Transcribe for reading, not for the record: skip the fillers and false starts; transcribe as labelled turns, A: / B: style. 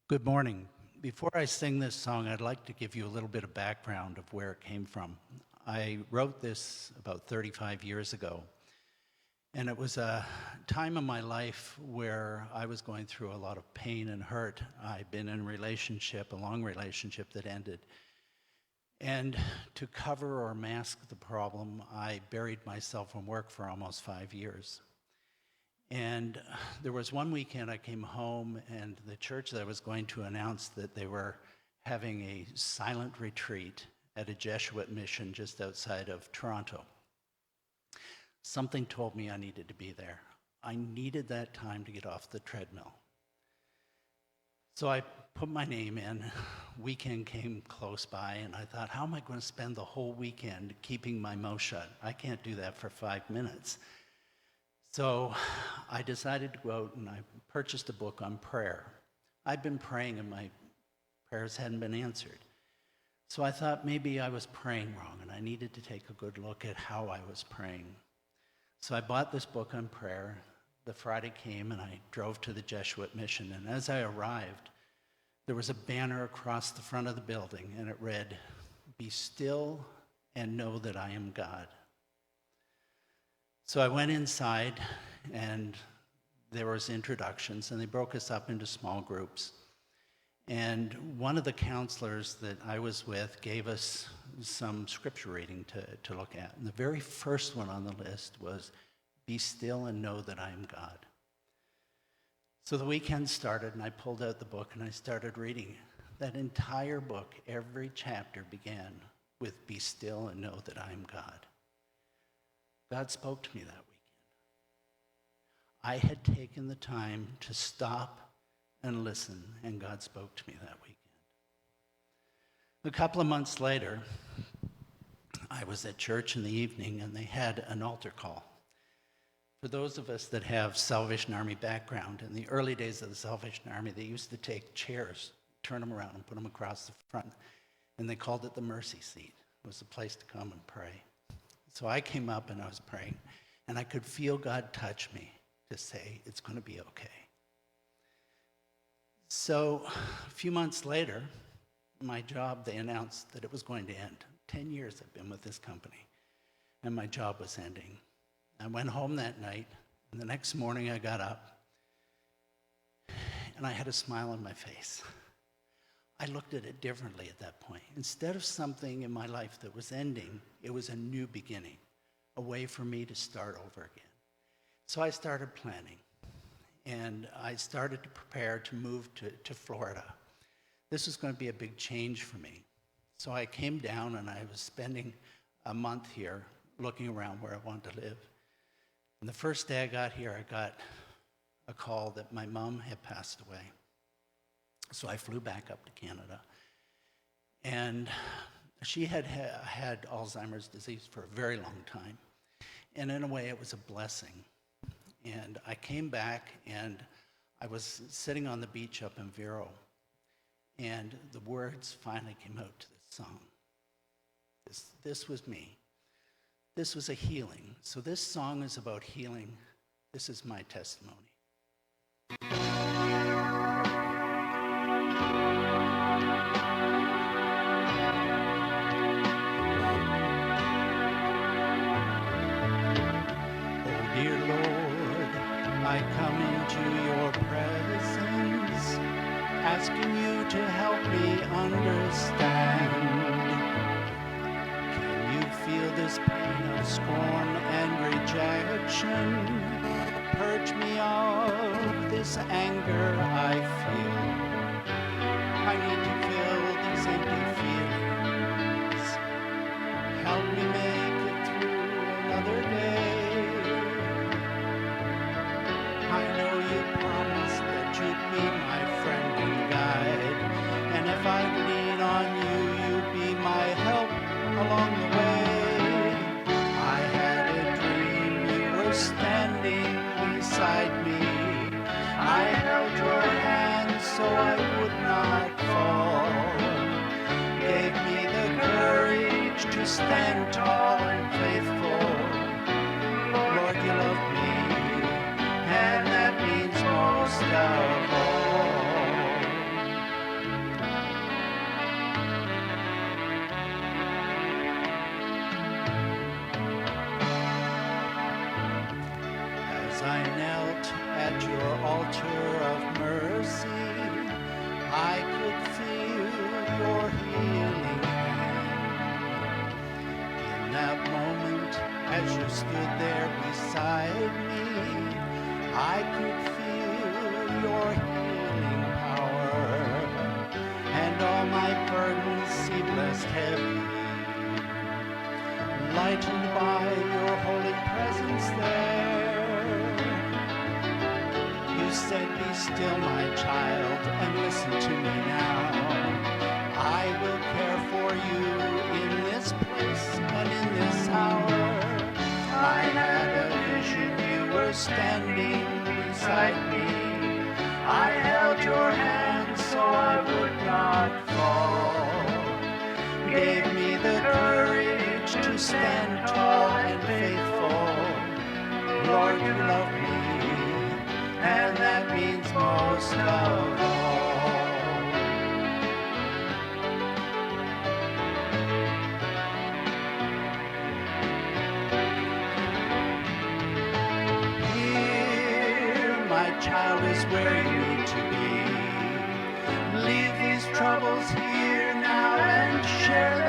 A: Good morning. Before I sing this song, I'd like to give you a little bit of background of where it came from. I wrote this about 35 years ago, and it was a time in my life where I was going through a lot of pain and hurt. I'd been in a long relationship that ended. And to cover or mask the problem, I buried myself from work for almost 5 years. And there was one weekend I came home, and the church that I was going to announced that they were having a silent retreat at a Jesuit mission just outside of Toronto. Something told me I needed to be there. I needed that time to get off the treadmill. So I put my name in. Weekend came close by, and I thought, how am I going to spend the whole weekend keeping my mouth shut? I can't do that for 5 minutes. So I decided to go out and I purchased a book on prayer. I'd been praying and my prayers hadn't been answered. So I thought maybe I was praying wrong and I needed to take a good look at how I was praying. So I bought this book on prayer. The Friday came and I drove to the Jesuit mission. And as I arrived, there was a banner across the front of the building and it read, "Be still and know that I am God." So I went inside, and there was introductions, and they broke us up into small groups. And one of the counselors that I was with gave us some scripture reading to look at. And the very first one on the list was, "Be still and know that I am God." So the weekend started, and I pulled out the book, and I started reading. That entire book, every chapter began with, "Be still and know that I am God." God spoke to me that weekend. I had taken the time to stop and listen, and God spoke to me that weekend. A couple of months later, I was at church in the evening, and they had an altar call. For those of us that have Salvation Army background, in the early days of the Salvation Army, they used to take chairs, turn them around, and put them across the front, and they called it the mercy seat. It was a place to come and pray. So I came up and I was praying, and I could feel God touch me to say, it's going to be okay. So a few months later, my job, they announced that it was going to end. 10 years I've been with this company, and my job was ending. I went home that night, and the next morning I got up, and I had a smile on my face. I looked at it differently at that point. Instead of something in my life that was ending, it was a new beginning, a way for me to start over again. So I started planning, and I started to prepare to move to Florida. This was going to be a big change for me. So I came down, and I was spending a month here looking around where I wanted to live. And the first day I got here, I got a call that my mom had passed away. So I flew back up to Canada, and she had had Alzheimer's disease for a very long time, and in a way it was a blessing. And I came back, and I was sitting on the beach up in Vero, and the words finally came out to this song. This was me. This was a healing. So this song is about healing. This is my testimony. Dear Lord, I come into your presence, asking you to help me understand. Can you feel this pain of scorn and rejection? Purge me of this anger I feel. I need to fill these empty feelings. Help me make it through another day. I know you promised that you'd be my friend and guide, and if I lean on you, you'd be my help along the way. I had a dream you were standing beside me. I held your hand so I would not fall. Gave me the courage to stand tall and faithful. Lord, you love me, and that means most of all. altar of mercy, I could feel your healing hand. In that moment, as you stood there beside me, I could feel your healing power, and all my burdens seem less heavy, lightened by your holy presence there. You said, "Be still, my child, and listen to me now. I will care for you in this place and in this hour." I had a vision, you were standing beside me. I held your hand so I would not fall. Gave me the courage to stand tall and faithful. Lord, you love me, and that means most of all. Here, my child, is where you need to be. Leave these troubles here now and share